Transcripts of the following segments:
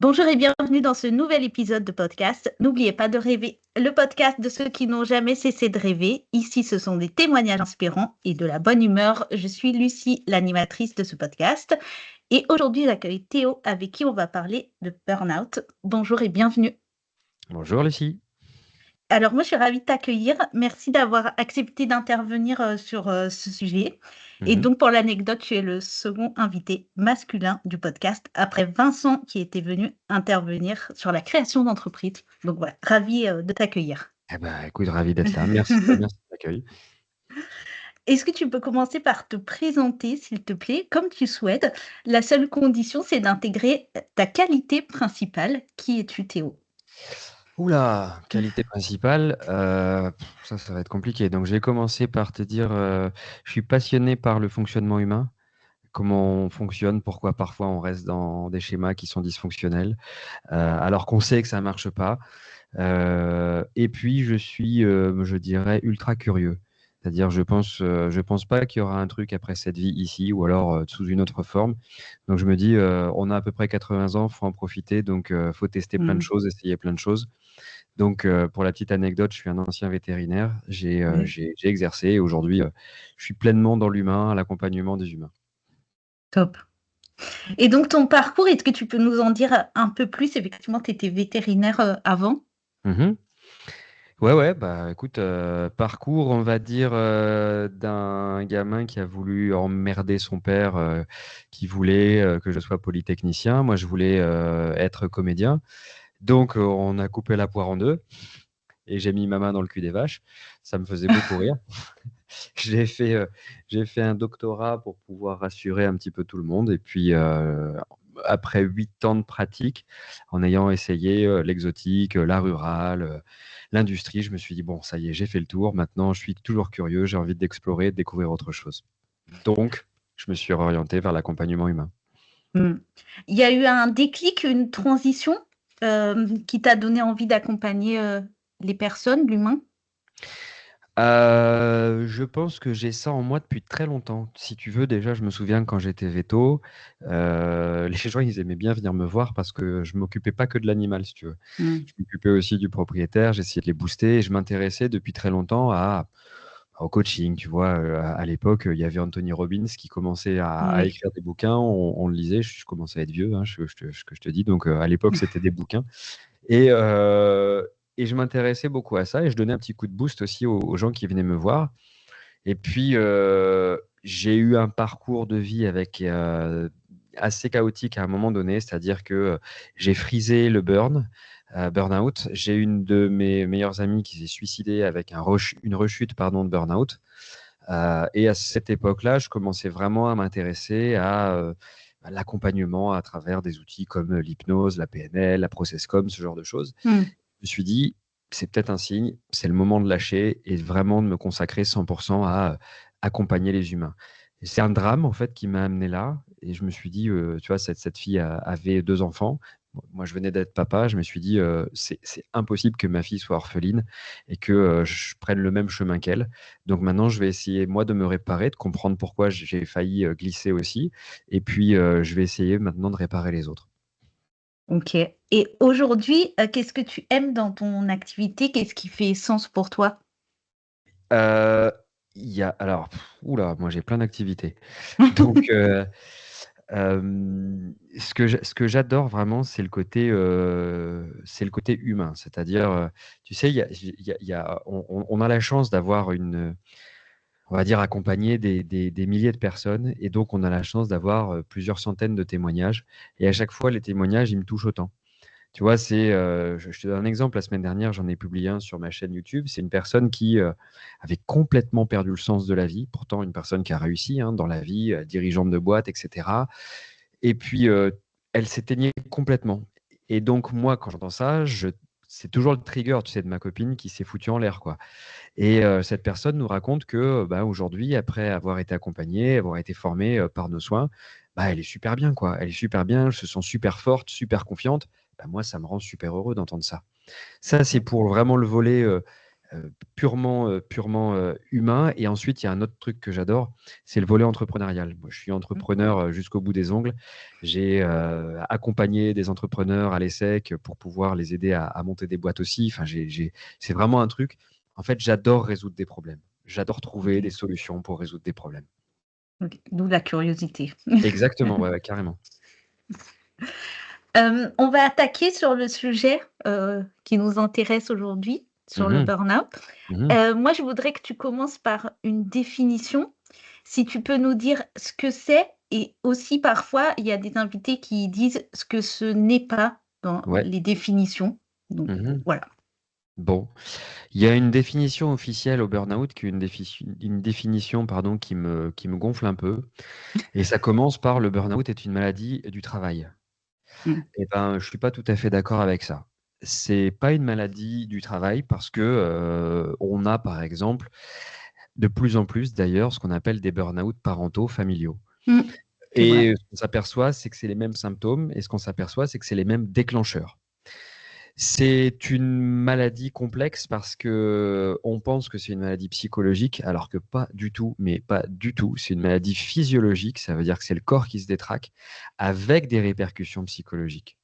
Bonjour et bienvenue dans ce nouvel épisode de podcast. N'oubliez pas de rêver, le podcast de ceux qui n'ont jamais cessé de rêver. Ici, ce sont des témoignages inspirants et de la bonne humeur. Je suis Lucie, l'animatrice de ce podcast. Et aujourd'hui, j'accueille Théo avec qui on va parler de burn-out. Bonjour et bienvenue. Bonjour Lucie. Alors moi, je suis ravie de t'accueillir. Merci d'avoir accepté d'intervenir sur ce sujet. Et Mhm. donc, pour l'anecdote, tu es le second invité masculin du podcast, après Vincent qui était venu intervenir sur la création d'entreprise. Donc voilà, ravie de t'accueillir. Eh ben, écoute, ravi d'être là. Merci de l'accueil. Est-ce que tu peux commencer par te présenter, s'il te plaît, comme tu souhaites? La seule condition, c'est d'intégrer ta qualité principale. Qui es-tu, Théo? Oula, qualité principale, ça va être compliqué. Donc, je vais commencer par te dire, je suis passionné par le fonctionnement humain, comment on fonctionne, pourquoi parfois on reste dans des schémas qui sont dysfonctionnels, alors qu'on sait que ça marche pas. Et puis, je suis, je dirais, ultra curieux. C'est-à-dire, je pense pas qu'il y aura un truc après cette vie ici, ou alors sous une autre forme. Donc, je me dis, on a à peu près 80 ans, faut en profiter. Donc, faut tester plein de Mmh. choses, essayer plein de choses. Donc, pour la petite anecdote, je suis un ancien vétérinaire. Mmh. J'ai exercé et aujourd'hui, je suis pleinement dans l'humain, à l'accompagnement des humains. Top. Et donc ton parcours, est-ce que tu peux nous en dire un peu plus? Effectivement, tu étais vétérinaire, avant? Mhm. Ouais, bah écoute, parcours, on va dire, d'un gamin qui a voulu emmerder son père, qui voulait que je sois polytechnicien. Moi, je voulais être comédien. Donc, on a coupé la poire en deux et j'ai mis ma main dans le cul des vaches. Ça me faisait beaucoup rire. J'ai fait, euh, j'ai fait un doctorat pour pouvoir rassurer un petit peu tout le monde. Et puis, après 8 ans de pratique, en ayant essayé l'exotique, la rurale, l'industrie, je me suis dit, bon, ça y est, j'ai fait le tour. Maintenant, je suis toujours curieux, j'ai envie d'explorer, de découvrir autre chose. Donc, je me suis orienté vers l'accompagnement humain. Mmh. Il y a eu un déclic, une transition, qui t'a donné envie d'accompagner, les personnes, l'humain? Je pense que j'ai ça en moi depuis très longtemps. Si tu veux, déjà, je me souviens quand j'étais véto, les gens, ils aimaient bien venir me voir parce que je m'occupais pas que de l'animal, si tu veux. Mmh. Je m'occupais aussi du propriétaire, j'essayais de les booster et je m'intéressais depuis très longtemps au coaching. Tu vois, à l'époque, il y avait Anthony Robbins qui commençait à Oui. écrire des bouquins, on le lisait, je commençais à être vieux, hein, que je te dis. Donc, à l'époque, c'était des bouquins. Et, euh, et je m'intéressais beaucoup à ça et je donnais un petit coup de boost aussi aux gens qui venaient me voir. Et puis, j'ai eu un parcours de vie assez chaotique à un moment donné, c'est-à-dire que j'ai frisé le burn-out. J'ai une de mes meilleures amies qui s'est suicidée avec une rechute pardon, de burn-out. Et à cette époque-là, je commençais vraiment à m'intéresser à l'accompagnement à travers des outils comme l'hypnose, la PNL, la ProcessCom, ce genre de choses. Mmh. Je me suis dit, c'est peut-être un signe, c'est le moment de lâcher et vraiment de me consacrer 100% à accompagner les humains. Et c'est un drame, en fait, qui m'a amené là. Et je me suis dit, tu vois, cette fille avait 2 enfants. Moi, je venais d'être papa. Je me suis dit, c'est impossible que ma fille soit orpheline et que je prenne le même chemin qu'elle. Donc maintenant, je vais essayer, moi, de me réparer, de comprendre pourquoi j'ai failli glisser aussi. Et puis, je vais essayer maintenant de réparer les autres. OK. Et aujourd'hui, qu'est-ce que tu aimes dans ton activité? Qu'est-ce qui fait sens pour toi? Euh, il y a, alors, oula, moi j'ai plein d'activités. Donc, ce que j'adore vraiment, c'est le côté humain. C'est-à-dire, tu sais, on a la chance d'avoir on va dire, accompagné des milliers de personnes. Et donc, on a la chance d'avoir plusieurs centaines de témoignages. Et à chaque fois, les témoignages, ils me touchent autant. Tu vois, je te donne un exemple. La semaine dernière, j'en ai publié un sur ma chaîne YouTube. C'est une personne qui avait complètement perdu le sens de la vie. Pourtant, une personne qui a réussi dans la vie, dirigeante de boîte, etc. Et puis, elle s'éteignait complètement. Et donc, moi, quand j'entends ça, c'est toujours le trigger, tu sais, de ma copine qui s'est foutue en l'air, quoi. Et cette personne nous raconte que bah, aujourd'hui, après avoir été accompagnée, avoir été formée par nos soins, bah, elle est super bien, quoi. Elle est super bien, elle se sent super forte, super confiante. Bah, moi, ça me rend super heureux d'entendre ça. Ça, c'est pour vraiment le volet purement humain. Et ensuite, il y a un autre truc que j'adore, c'est le volet entrepreneurial. Moi, je suis entrepreneur jusqu'au bout des ongles. J'ai accompagné des entrepreneurs à l'ESSEC pour pouvoir les aider à monter des boîtes aussi. Enfin, c'est vraiment un truc. En fait, j'adore résoudre des problèmes. J'adore trouver des Ok. solutions pour résoudre des problèmes. Ok. D'où la curiosité. Exactement, ouais, carrément. On va attaquer sur le sujet qui nous intéresse aujourd'hui, sur le Mhm, burn-out. mhm. Moi, je voudrais que tu commences par une définition. Si tu peux nous dire ce que c'est, et aussi parfois, il y a des invités qui disent ce que ce n'est pas dans Ouais. les définitions. Donc, Mhm. voilà. Bon, il y a une définition officielle au burn-out qui est une définition pardon, qui me gonfle un peu. Et ça commence par: le burn-out est une maladie du travail. Mm. Eh ben, je suis pas tout à fait d'accord avec ça. C'est pas une maladie du travail parce que on a par exemple de plus en plus d'ailleurs ce qu'on appelle des burn-out parentaux familiaux. Mm. C'est vrai. Et ce qu'on s'aperçoit, c'est que c'est les mêmes symptômes, et ce qu'on s'aperçoit, c'est que c'est les mêmes déclencheurs. C'est une maladie complexe parce que on pense que c'est une maladie psychologique, alors que pas du tout, mais pas du tout. C'est une maladie physiologique, ça veut dire que c'est le corps qui se détraque avec des répercussions psychologiques.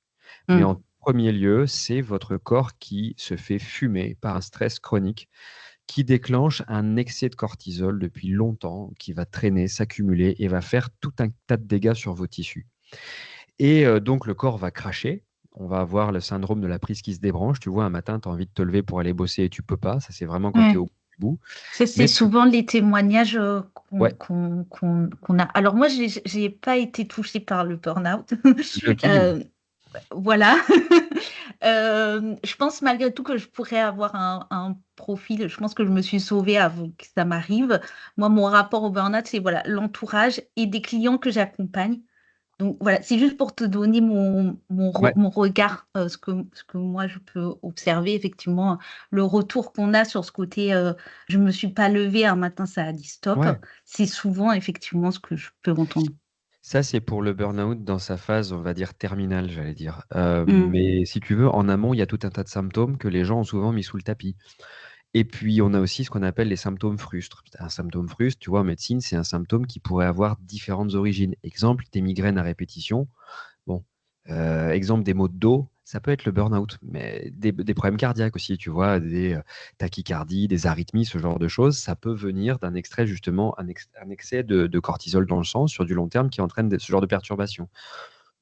Mais Mm. en premier lieu, c'est votre corps qui se fait fumer par un stress chronique qui déclenche un excès de cortisol depuis longtemps, qui va traîner, s'accumuler et va faire tout un tas de dégâts sur vos tissus. Et donc le corps va cracher. On va avoir le syndrome de la prise qui se débranche. Tu vois, un matin, tu as envie de te lever pour aller bosser et tu peux pas. Ça, c'est vraiment quand tu es Ouais. au bout du bout. C'est Mais tu... souvent les témoignages Ouais, qu'on a. Alors moi, j'ai pas été touchée par le burn-out. le pire. Euh, Voilà. Je pense malgré tout que je pourrais avoir un profil. Je pense que je me suis sauvée avant que ça m'arrive. Moi, mon rapport au burn-out, c'est voilà, l'entourage et des clients que j'accompagne. Donc voilà, c'est juste pour te donner Ouais, mon regard, ce que moi je peux observer. Effectivement, le retour qu'on a sur ce côté, je me suis pas levée un matin, ça a dit stop. ouais. C'est souvent effectivement ce que je peux entendre. Ça, c'est pour le burn-out dans sa phase, on va dire, terminale, j'allais dire. Mm. Mais si tu veux, en amont, il y a tout un tas de symptômes que les gens ont souvent mis sous le tapis. Et puis, on a aussi ce qu'on appelle les symptômes frustres. Un symptôme frustre, tu vois, en médecine, c'est un symptôme qui pourrait avoir différentes origines. Exemple, des migraines à répétition. Bon, exemple des maux de dos, ça peut être le burn-out, mais des problèmes cardiaques aussi, tu vois, des tachycardies, des arythmies, ce genre de choses, ça peut venir d'un extrait justement, un excès de cortisol dans le sang sur du long terme qui entraîne ce genre de perturbations.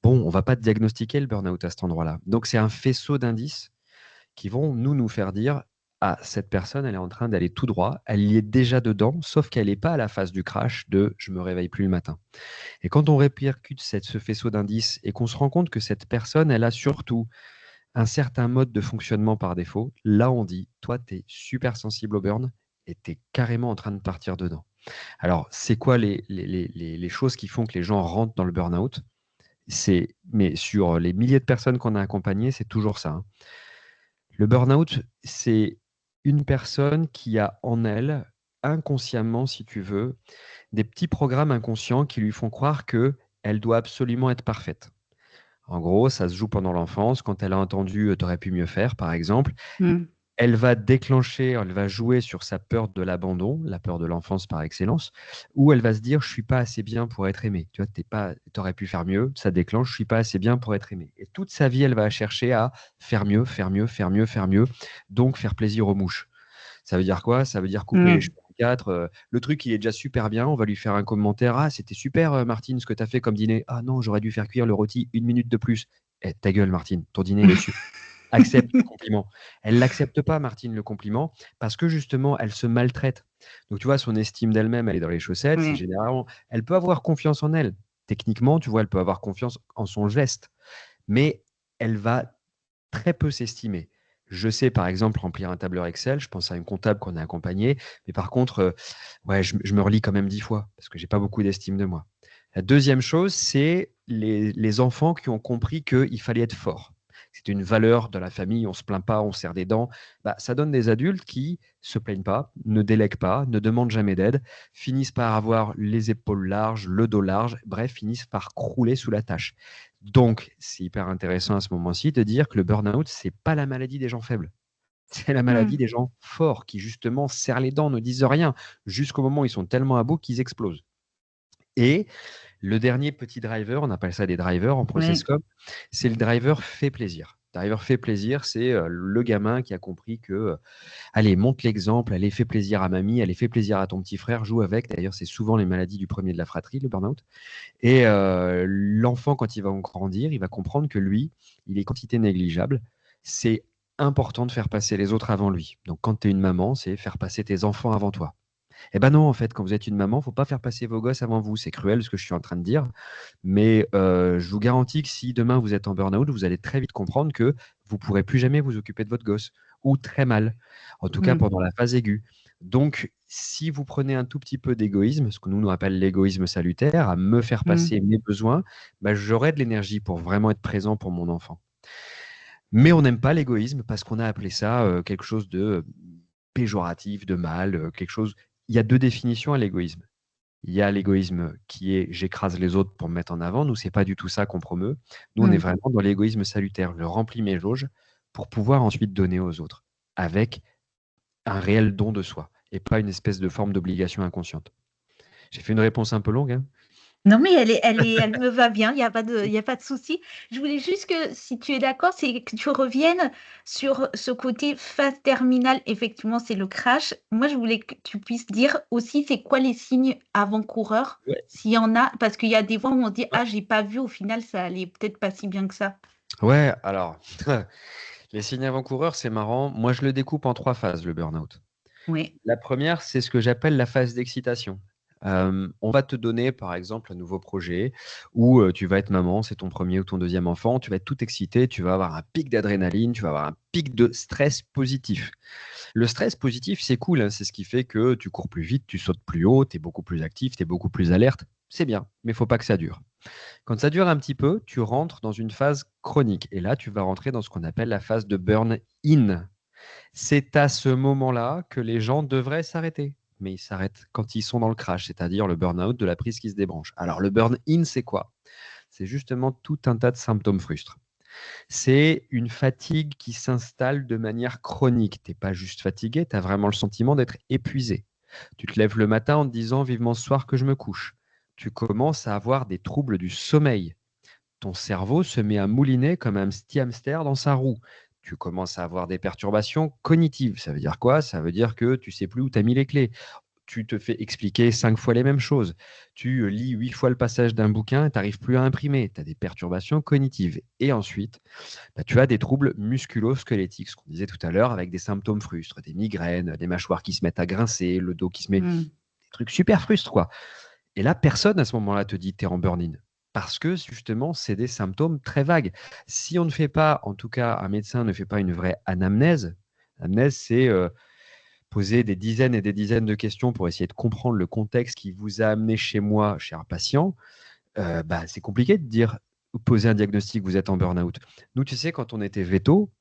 Bon, on va pas diagnostiquer le burn-out à cet endroit-là. Donc c'est un faisceau d'indices qui vont nous faire dire: ah, cette personne, elle est en train d'aller tout droit, elle y est déjà dedans, sauf qu'elle n'est pas à la phase du crash de je me réveille plus le matin. Et quand on répercute ce faisceau d'indices et qu'on se rend compte que cette personne, elle a surtout un certain mode de fonctionnement par défaut, là on dit: toi, tu es super sensible au burn et tu es carrément en train de partir dedans. Alors, c'est quoi les choses qui font que les gens rentrent dans le burn-out? Mais sur les milliers de personnes qu'on a accompagnées, c'est toujours ça, hein. Le burn-out, c'est une personne qui a en elle, inconsciemment, si tu veux, des petits programmes inconscients qui lui font croire que elle doit absolument être parfaite. En gros, ça se joue pendant l'enfance, quand elle a entendu tu aurais pu mieux faire, par exemple. Mm. Elle va déclencher, elle va jouer sur sa peur de l'abandon, la peur de l'enfance par excellence, où elle va se dire: je suis pas assez bien pour être aimée. Tu vois, t'aurais pu faire mieux, ça déclenche: je suis pas assez bien pour être aimée. Et toute sa vie, elle va chercher à faire mieux, faire mieux, faire mieux, faire mieux, donc faire plaisir aux mouches. Ça veut dire quoi? Ça veut dire couper les Mm. cheveux en quatre. Le truc, il est déjà super bien. On va lui faire un commentaire: ah, c'était super, Martine, ce que tu as fait comme dîner. Ah non, j'aurais dû faire cuire le rôti 1 minute de plus. Eh, ta gueule, Martine, ton dîner, il est super. Accepte le compliment. Elle l'accepte pas, Martine, le compliment, parce que justement, elle se maltraite. Donc, tu vois, son estime d'elle-même, elle est dans les chaussettes. C'est Oui. généralement, elle peut avoir confiance en elle. Techniquement, tu vois, elle peut avoir confiance en son geste, mais elle va très peu s'estimer. Je sais, par exemple, remplir un tableur Excel. Je pense à une comptable qu'on a accompagnée. Mais par contre, ouais, je me relis quand même 10 fois parce que j'ai pas beaucoup d'estime de moi. La deuxième chose, c'est les enfants qui ont compris qu'il fallait être fort. C'est une valeur de la famille, on se plaint pas, on serre des dents. Bah, ça donne des adultes qui se plaignent pas, ne délèguent pas, ne demandent jamais d'aide, finissent par avoir les épaules larges, le dos large, bref, finissent par crouler sous la tâche. Donc, c'est hyper intéressant à ce moment-ci de dire que le burn-out, c'est pas la maladie des gens faibles. C'est la maladie des gens forts qui, justement, serrent les dents, ne disent rien, jusqu'au moment où ils sont tellement à bout qu'ils explosent. Et le dernier petit driver, on appelle ça des drivers en Ouais. processcom, c'est le driver fait plaisir. Driver fait plaisir, c'est le gamin qui a compris que, allez, montre l'exemple, allez, fais plaisir à mamie, allez, fais plaisir à ton petit frère, joue avec. D'ailleurs, c'est souvent les maladies du premier de la fratrie, le burn-out. Et l'enfant, quand il va grandir, il va comprendre que lui, il est quantité négligeable. C'est important de faire passer les autres avant lui. Donc, quand tu es une maman, c'est faire passer tes enfants avant toi. Eh ben non, en fait, quand vous êtes une maman, il ne faut pas faire passer vos gosses avant vous. C'est cruel ce que je suis en train de dire, mais je vous garantis que si demain vous êtes en burn-out, vous allez très vite comprendre que vous ne pourrez plus jamais vous occuper de votre gosse, ou très mal, en tout cas pendant la phase aiguë. Donc, si vous prenez un tout petit peu d'égoïsme, ce que nous appelle l'égoïsme salutaire, à me faire passer mes besoins, bah, j'aurai de l'énergie pour vraiment être présent pour mon enfant. Mais on n'aime pas l'égoïsme parce qu'on a appelé ça quelque chose de péjoratif, de mal, quelque chose. Il y a deux définitions à l'égoïsme. Il y a l'égoïsme qui est j'écrase les autres pour me mettre en avant. Nous, c'est pas du tout ça qu'on promeut. Nous, on est vraiment dans l'égoïsme salutaire. Je remplis mes jauges pour pouvoir ensuite donner aux autres avec un réel don de soi et pas une espèce de forme d'obligation inconsciente. J'ai fait une réponse un peu longue, hein. Non, mais elle me va bien, il y a pas de souci. Je voulais juste que, si tu es d'accord, c'est que tu reviennes sur ce côté phase terminale. Effectivement, c'est le crash. Moi, je voulais que tu puisses dire aussi, c'est quoi les signes avant-coureurs, Ouais. s'il y en a, parce qu'il y a des fois où on se dit, Ouais. ah, j'ai pas vu, au final, ça allait peut-être pas si bien que ça. Ouais, alors, les signes avant-coureurs, c'est marrant. Moi, je le découpe en 3 phases, le burn-out. Oui. La première, c'est ce que j'appelle la phase d'excitation. On va te donner, par exemple, un nouveau projet où tu vas être maman, c'est ton premier ou ton deuxième enfant, tu vas être tout excité, tu vas avoir un pic d'adrénaline, tu vas avoir un pic de stress positif. Le stress positif, c'est cool, hein, c'est ce qui fait que tu cours plus vite, tu sautes plus haut, tu es beaucoup plus actif, tu es beaucoup plus alerte. C'est bien, mais il faut pas que ça dure. Quand ça dure un petit peu, tu rentres dans une phase chronique. Et là, tu vas rentrer dans ce qu'on appelle la phase de burn-in. C'est à ce moment-là que les gens devraient s'arrêter. Mais ils s'arrêtent quand ils sont dans le crash, c'est-à-dire le burn-out de la prise qui se débranche. Alors, le burn-in, c'est quoi? C'est justement tout un tas de symptômes frustres. C'est une fatigue qui s'installe de manière chronique. Tu n'es pas juste fatigué, tu as vraiment le sentiment d'être épuisé. Tu te lèves le matin en te disant vivement ce soir que je me couche. Tu commences à avoir des troubles du sommeil. Ton cerveau se met à mouliner comme un petit hamster dans sa roue. Tu commences à avoir des perturbations cognitives. Ça veut dire quoi? Ça veut dire que tu sais plus où tu as mis les clés. Tu te fais expliquer 5 fois les mêmes choses. Tu lis 8 fois le passage d'un bouquin et tu n'arrives plus à imprimer. Tu as des perturbations cognitives. Et ensuite, bah, tu as des troubles musculo-squelettiques, ce qu'on disait tout à l'heure, avec des symptômes frustres, des migraines, des mâchoires qui se mettent à grincer, le dos qui se met. Des trucs super frustres, quoi. Et là, personne à ce moment-là te dit tu es en burn-in. Parce que justement, c'est des symptômes très vagues. Si on ne fait pas, en tout cas, un médecin ne fait pas une vraie anamnèse, l'anamnèse, c'est poser des dizaines et des dizaines de questions pour essayer de comprendre le contexte qui vous a amené chez moi, cher patient. Bah, c'est compliqué de dire, poser un diagnostic, vous êtes en burn-out. Nous, tu sais, quand on était véto,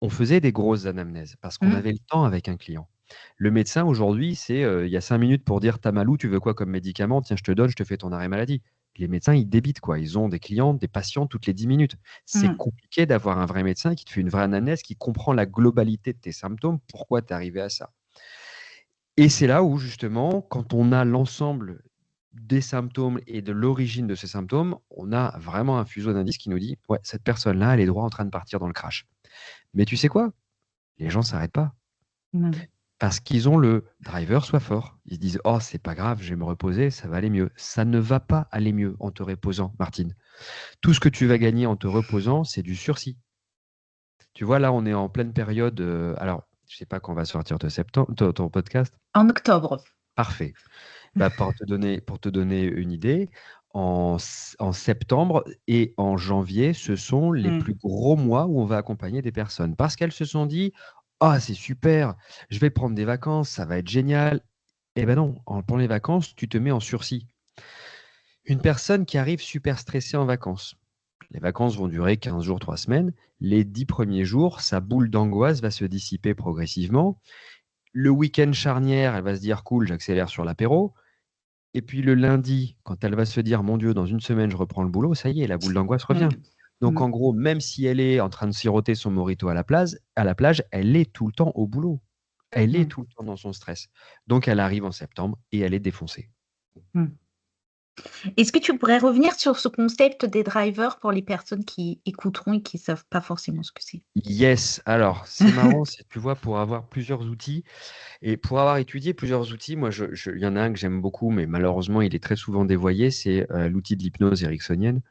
on faisait des grosses anamnèses parce qu'on avait le temps avec un client. Le médecin, aujourd'hui, c'est il y a 5 minutes pour dire t'as mal où, tu veux quoi comme médicament, tiens, je te donne, je te fais ton arrêt maladie. Les médecins, ils débitent, quoi. Ils ont des clients, des patients toutes les 10 minutes. C'est compliqué d'avoir un vrai médecin qui te fait une vraie anamnèse, qui comprend la globalité de tes symptômes, pourquoi tu es arrivé à ça. Et c'est là où, justement, quand on a l'ensemble des symptômes et de l'origine de ces symptômes, on a vraiment un fuseau d'indices qui nous dit ouais, cette personne-là, elle est droit en train de partir dans le crash. Mais tu sais quoi? Les gens ne s'arrêtent pas. Parce qu'ils ont le driver soit fort. Ils se disent oh, c'est pas grave, je vais me reposer, ça va aller mieux. Ça ne va pas aller mieux en te reposant, Martine. Tout ce que tu vas gagner en te reposant, c'est du sursis. Tu vois, là, on est en pleine période. Alors, je ne sais pas quand va sortir ton podcast. En octobre. Parfait. Bah, pour te donner une idée, en septembre et en janvier, ce sont les plus gros mois où on va accompagner des personnes. Parce qu'elles se sont dit ah, c'est super, je vais prendre des vacances, ça va être génial. Eh ben non, pendant les vacances, tu te mets en sursis. Une personne qui arrive super stressée en vacances. Les vacances vont durer 15 jours, 3 semaines. Les 10 premiers jours, sa boule d'angoisse va se dissiper progressivement. Le week-end charnière, elle va se dire cool, j'accélère sur l'apéro. Et puis le lundi, quand elle va se dire mon Dieu, dans une semaine, je reprends le boulot, ça y est, la boule d'angoisse revient. Donc, en gros, même si elle est en train de siroter son mojito à la plage, elle est tout le temps au boulot. Elle est Mm. tout le temps dans son stress. Donc, elle arrive en septembre et elle est défoncée. Mm. Est-ce que tu pourrais revenir sur ce concept des drivers pour les personnes qui écouteront et qui ne savent pas forcément ce que c'est? Yes, alors c'est marrant, tu vois, pour avoir plusieurs outils et pour avoir étudié plusieurs outils, moi, il y en a un que j'aime beaucoup, mais malheureusement, il est très souvent dévoyé, c'est l'outil de l'hypnose ericksonienne.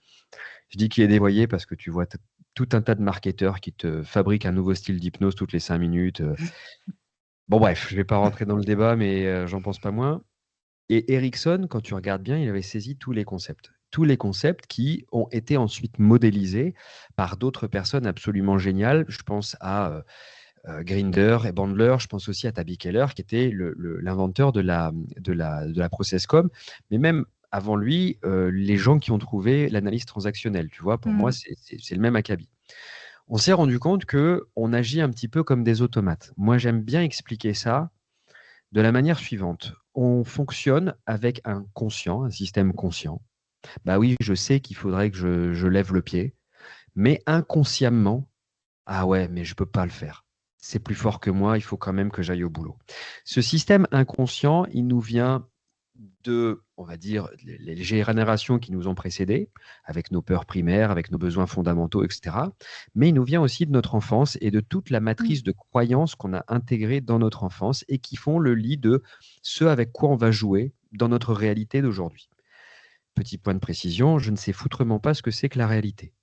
Je dis qu'il est dévoyé parce que tu vois tout un tas de marketeurs qui te fabriquent un nouveau style d'hypnose toutes les 5 minutes. Bon, bref, je ne vais pas rentrer dans le débat, mais j'en pense pas moins. Et Erickson, quand tu regardes bien, il avait saisi tous les concepts. Tous les concepts qui ont été ensuite modélisés par d'autres personnes absolument géniales. Je pense à Grinder et Bandler, je pense aussi à Tabby Keller, qui était l'inventeur de la ProcessCom. Mais même avant lui, les gens qui ont trouvé l'analyse transactionnelle, tu vois, pour moi, Mm. c'est le même acabit. On s'est rendu compte qu'on agit un petit peu comme des automates. Moi, j'aime bien expliquer ça de la manière suivante. On fonctionne avec un conscient, un système conscient. Bah oui, je sais qu'il faudrait que je lève le pied, mais inconsciemment, ah ouais, mais je ne peux pas le faire. C'est plus fort que moi, il faut quand même que j'aille au boulot. Ce système inconscient, il nous vient de, on va dire, les générations qui nous ont précédés, avec nos peurs primaires, avec nos besoins fondamentaux, etc. Mais il nous vient aussi de notre enfance et de toute la Mm. matrice de croyances qu'on a intégrées dans notre enfance et qui font le lit de ce avec quoi on va jouer dans notre réalité d'aujourd'hui. Petit point de précision, je ne sais foutrement pas ce que c'est que la réalité.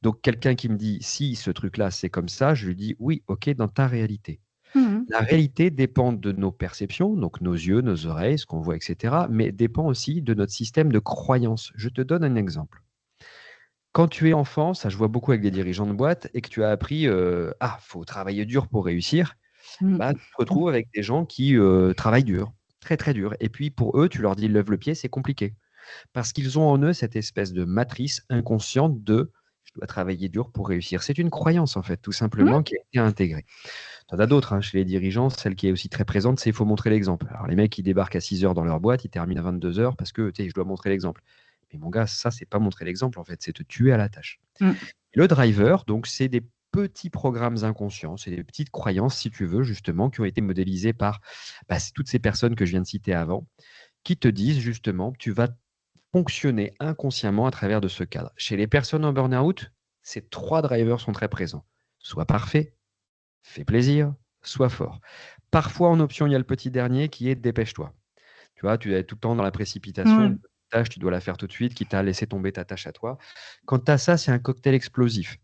Donc quelqu'un qui me dit si ce truc-là c'est comme ça, je lui dis oui, ok, dans ta réalité. Mm. La réalité dépend de nos perceptions, donc nos yeux, nos oreilles, ce qu'on voit, etc., mais dépend aussi de notre système de croyance. Je te donne un exemple. Quand tu es enfant, ça je vois beaucoup avec des dirigeants de boîte, et que tu as appris faut travailler dur pour réussir, Mm. bah, tu te retrouves avec des gens qui travaillent dur, très très dur. Et puis pour eux, tu leur dis lève le pied, c'est compliqué. Parce qu'ils ont en eux cette espèce de matrice inconsciente de je dois travailler dur pour réussir. C'est une croyance, en fait, tout Mm. simplement, qui a été intégrée. Tu en as d'autres, hein, chez les dirigeants, celle qui est aussi très présente, c'est il faut montrer l'exemple. Alors, les mecs, ils débarquent à 6 heures dans leur boîte, ils terminent à 22 heures parce que, tu sais, je dois montrer l'exemple. Mais mon gars, ça, c'est pas montrer l'exemple, en fait, c'est te tuer à la tâche. Mm. Le driver, donc, c'est des petits programmes inconscients, c'est des petites croyances, si tu veux, justement, qui ont été modélisées par c'est toutes ces personnes que je viens de citer avant, qui te disent, justement, que tu vas fonctionner inconsciemment à travers de ce cadre. Chez les personnes en burn-out, ces 3 drivers sont très présents. Sois parfait, fais plaisir, sois fort. Parfois, en option, il y a le petit dernier qui est dépêche-toi. Tu vois, tu es tout le temps dans la précipitation, une Mm. petite tâche, tu dois la faire tout de suite, quitte à laisser tomber ta tâche à toi. Quand tu as ça, c'est un cocktail explosif.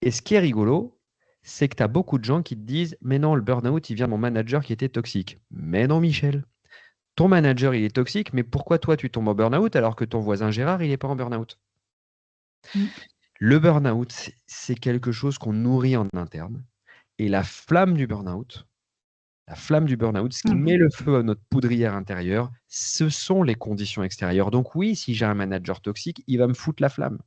Et ce qui est rigolo, c'est que tu as beaucoup de gens qui te disent mais non, le burn-out, il vient de mon manager qui était toxique. Mais non, Michel. Ton manager, il est toxique, mais pourquoi toi, tu tombes en burn-out alors que ton voisin Gérard, il n'est pas en burn-out? Mm. Le burn-out, c'est quelque chose qu'on nourrit en interne. Et la flamme du burn-out, ce qui Mm. met le feu à notre poudrière intérieure, ce sont les conditions extérieures. Donc oui, si j'ai un manager toxique, il va me foutre la flamme.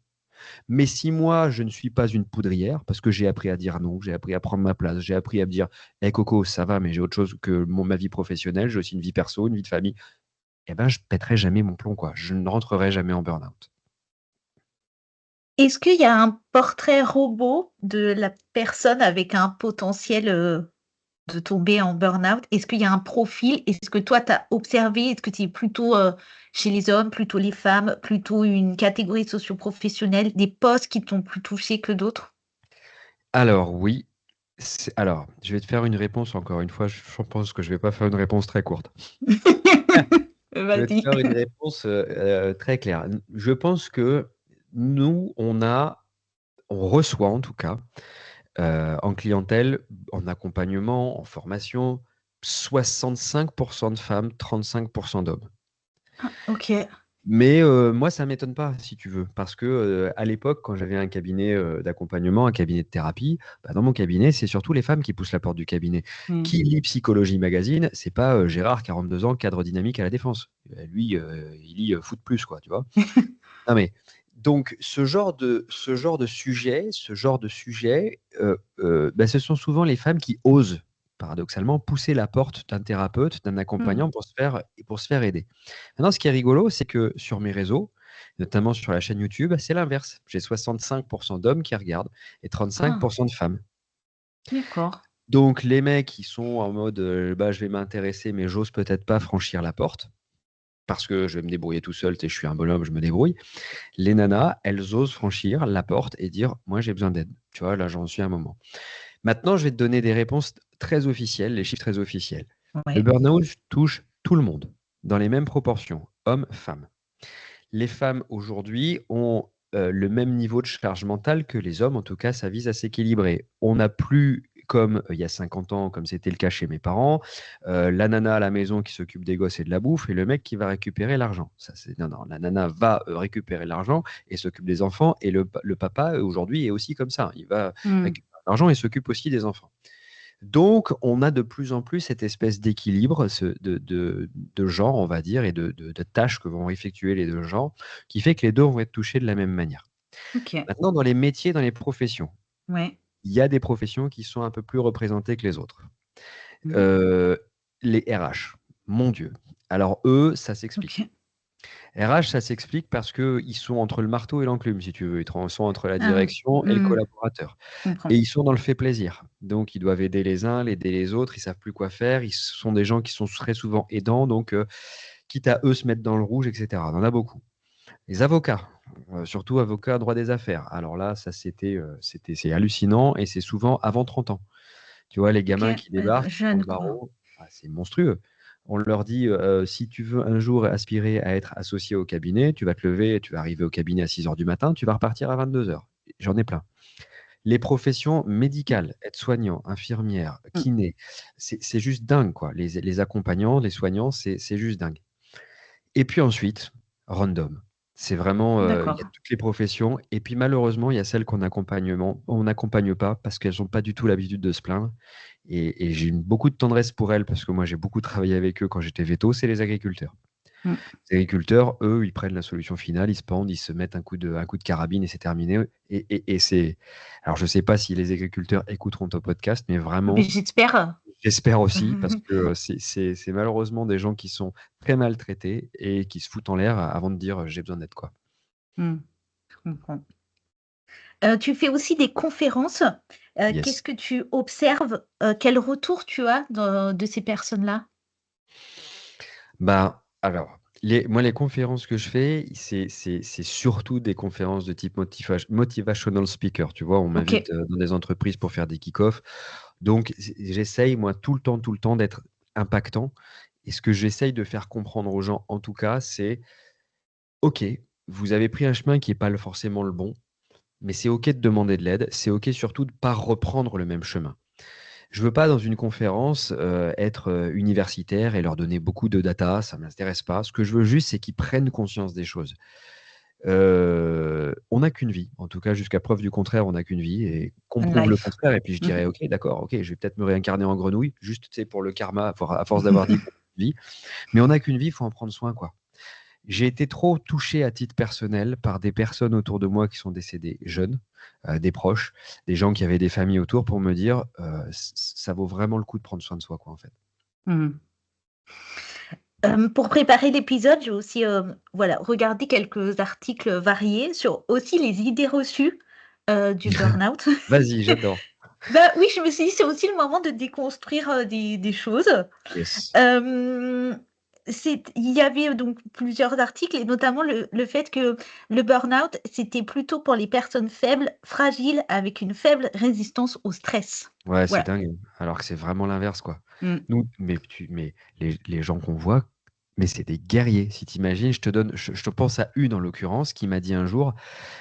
Mais si moi, je ne suis pas une poudrière, parce que j'ai appris à dire non, j'ai appris à prendre ma place, j'ai appris à me dire, hé Coco, ça va, mais j'ai autre chose que ma vie professionnelle, j'ai aussi une vie perso, une vie de famille, eh ben, je pèterai jamais mon plomb, quoi. Je ne rentrerai jamais en burn-out. Est-ce qu'il y a un portrait robot de la personne avec un potentiel, de tomber en burn-out? Est-ce qu'il y a un profil? Est-ce que toi, tu as observé? Est-ce que tu es plutôt, chez les hommes, plutôt les femmes, plutôt une catégorie socio-professionnelle, des postes qui t'ont plus touché que d'autres? Alors oui, alors, je vais te faire une réponse encore une fois, je pense que je ne vais pas faire une réponse très courte. Je vais te Vas-y. faire une réponse, très claire. Je pense que nous, on reçoit en tout cas, en clientèle, en accompagnement, en formation, 65 de femmes, 35 d'hommes. OK. Mais moi, ça ne m'étonne pas, si tu veux, parce que à l'époque, quand j'avais un cabinet d'accompagnement, un cabinet de thérapie, dans mon cabinet, c'est surtout les femmes qui poussent la porte du cabinet. Mmh. Qui lit Psychologie Magazine? C'est pas Gérard, 42 ans, cadre dynamique à la Défense. Lui, il lit Foot Plus, quoi, tu vois. Non, mais donc ce genre de sujet, ce sont souvent les femmes qui osent, paradoxalement, pousser la porte d'un thérapeute, d'un Mmh. accompagnant pour se faire aider. Maintenant, ce qui est rigolo, c'est que sur mes réseaux, notamment sur la chaîne YouTube, c'est l'inverse. J'ai 65% d'hommes qui regardent et Ah, 35% de femmes. d'accord. Donc les mecs qui sont en mode bah, je vais m'intéresser, mais j'ose peut-être pas franchir la porte parce que je vais me débrouiller tout seul, tu sais, je suis un bonhomme, je me débrouille. Les nanas, elles osent franchir la porte et dire moi j'ai besoin d'aide. Tu vois, là j'en suis à un moment. Maintenant, je vais te donner des réponses très officielles, les chiffres très officiels. Le Ouais. burn-out touche tout le monde, dans les mêmes proportions, hommes, femmes. Les femmes aujourd'hui ont le même niveau de charge mentale que les hommes, en tout cas, ça vise à s'équilibrer. On n'a plus, comme il y a 50 ans, comme c'était le cas chez mes parents, la nana à la maison qui s'occupe des gosses et de la bouffe et le mec qui va récupérer l'argent. Ça, c'est... Non, non, la nana va récupérer l'argent et s'occupe des enfants et le papa, aujourd'hui, est aussi comme ça. Il va Hmm. récupérer l'argent et s'occupe aussi des enfants. Donc, on a de plus en plus cette espèce d'équilibre de genre, on va dire, et de tâches que vont effectuer les deux genres, qui fait que les deux vont être touchés de la même manière. Ok. Maintenant, dans les métiers, dans les professions, Ouais. il y a des professions qui sont un peu plus représentées que les autres. Hmm. Euh, les RH, mon Dieu. Alors, eux, ça s'explique. Ok. RH, ça s'explique parce qu'ils sont entre le marteau et l'enclume, si tu veux. Ils sont entre la Ah, direction et le hmm, collaborateur. je comprends. Et ils sont dans le fait plaisir. Donc, ils doivent aider les uns, aider les autres. Ils savent plus quoi faire. Ils sont des gens qui sont très souvent aidants. Donc, quitte à eux se mettre dans le rouge, etc. On en a beaucoup. Les avocats, surtout avocats droit des affaires. Alors là, ça, c'est hallucinant et c'est souvent avant 30 ans. Tu vois, les Ok. gamins qui débarquent, qui font Jeune, le quoi. barreau, ah, c'est monstrueux. On leur dit, si tu veux un jour aspirer à être associé au cabinet, tu vas te lever, tu vas arriver au cabinet à 6 heures du matin, tu vas repartir à 22 heures. J'en ai plein. Les professions médicales, aides-soignants, infirmières, Hmm. kinés, c'est juste dingue, quoi. Les accompagnants, les soignants, c'est juste dingue. Et puis ensuite, random. C'est vraiment, il y a D'accord. toutes les professions. Et puis malheureusement, il y a celles on n'accompagne pas parce qu'elles n'ont pas du tout l'habitude de se plaindre. Et j'ai beaucoup de tendresse pour elles parce que moi, j'ai beaucoup travaillé avec eux quand j'étais véto, c'est les agriculteurs. Hmm. Les agriculteurs, eux, ils prennent la solution finale, ils se pendent, ils se mettent un coup de carabine et c'est terminé. Et c'est. Alors, je ne sais pas si les agriculteurs écouteront ton podcast, mais Mais vraiment, j'espère. j'espère aussi, parce que c'est malheureusement des gens qui sont très maltraités et qui se foutent en l'air avant de dire j'ai besoin d'aide, quoi. Hmm, je comprends. Tu fais aussi des conférences. Yes. Qu'est-ce que tu observes? Quel retour tu as de ces personnes-là? Bah, alors, moi, les conférences que je fais, c'est surtout des conférences de type motivational speaker. Tu vois, on Ok. m'invite dans des entreprises pour faire des kick-offs. Donc, j'essaye, moi, tout le temps d'être impactant. Et ce que j'essaye de faire comprendre aux gens, en tout cas, c'est OK, vous avez pris un chemin qui n'est pas forcément le bon, mais c'est OK de demander de l'aide. C'est OK surtout de ne pas reprendre le même chemin. Je veux pas dans une conférence, être, universitaire et leur donner beaucoup de data, ça m'intéresse pas. Ce que je veux juste, c'est qu'ils prennent conscience des choses. On n'a qu'une vie, en tout cas jusqu'à preuve du contraire, on n'a qu'une vie et qu'on prouve le Life. contraire et puis je dirais: Mhm. «OK, d'accord, OK, je vais peut-être me réincarner en grenouille», juste, tu sais, pour le karma, à force d'avoir dit qu'on a une vie. Mais on n'a qu'une vie, il faut en prendre soin, quoi. J'ai été trop touché à titre personnel par des personnes autour de moi qui sont décédées jeunes, des proches, des gens qui avaient des familles autour pour me dire, ça vaut vraiment le coup de prendre soin de soi, quoi, en fait. Mhm. Pour préparer l'épisode, j'ai aussi voilà, regardé quelques articles variés sur aussi les idées reçues du burn-out. Vas-y, j'adore. Bah oui, je me suis dit, c'est aussi le moment de déconstruire des choses. Yes. Hem, il y avait donc plusieurs articles et notamment le fait que le burn-out, c'était plutôt pour les personnes faibles, fragiles, avec une faible résistance au stress. Ouais, c'est Voilà. dingue, hein. Alors que c'est vraiment l'inverse, quoi. Mmh. Nous, mais les gens qu'on voit, mais c'est des guerriers. Si tu imagines, je te pense à une en l'occurrence qui m'a dit un jour: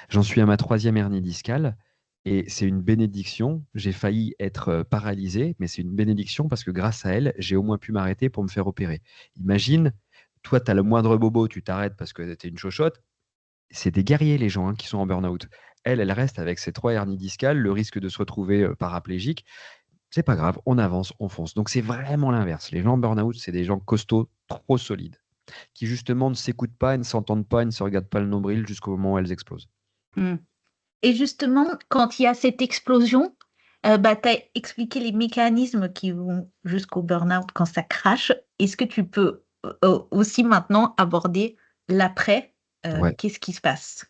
«J'en suis à ma 3e hernie discale et c'est une bénédiction. J'ai failli être, paralysé, mais c'est une bénédiction parce que grâce à elle, j'ai au moins pu m'arrêter pour me faire opérer». Imagine, toi, tu as le moindre bobo, tu t'arrêtes parce que tu es une chochotte. C'est des guerriers les gens, hein, qui sont en burn-out. Elle, elle reste avec ses 3 hernies discales, le risque de se retrouver, paraplégique. C'est pas grave, on avance, on fonce. Donc c'est vraiment l'inverse. Les gens en burn-out, c'est des gens costauds, trop solides, qui justement ne s'écoutent pas, ne s'entendent pas, ne se regardent pas le nombril jusqu'au moment où elles explosent. Mmh. Et justement, quand il y a cette explosion, bah, tu as expliqué les mécanismes qui vont jusqu'au burn-out quand ça crache. Est-ce que tu peux, aussi maintenant aborder l'après? Ouais. Qu'est-ce qui se passe?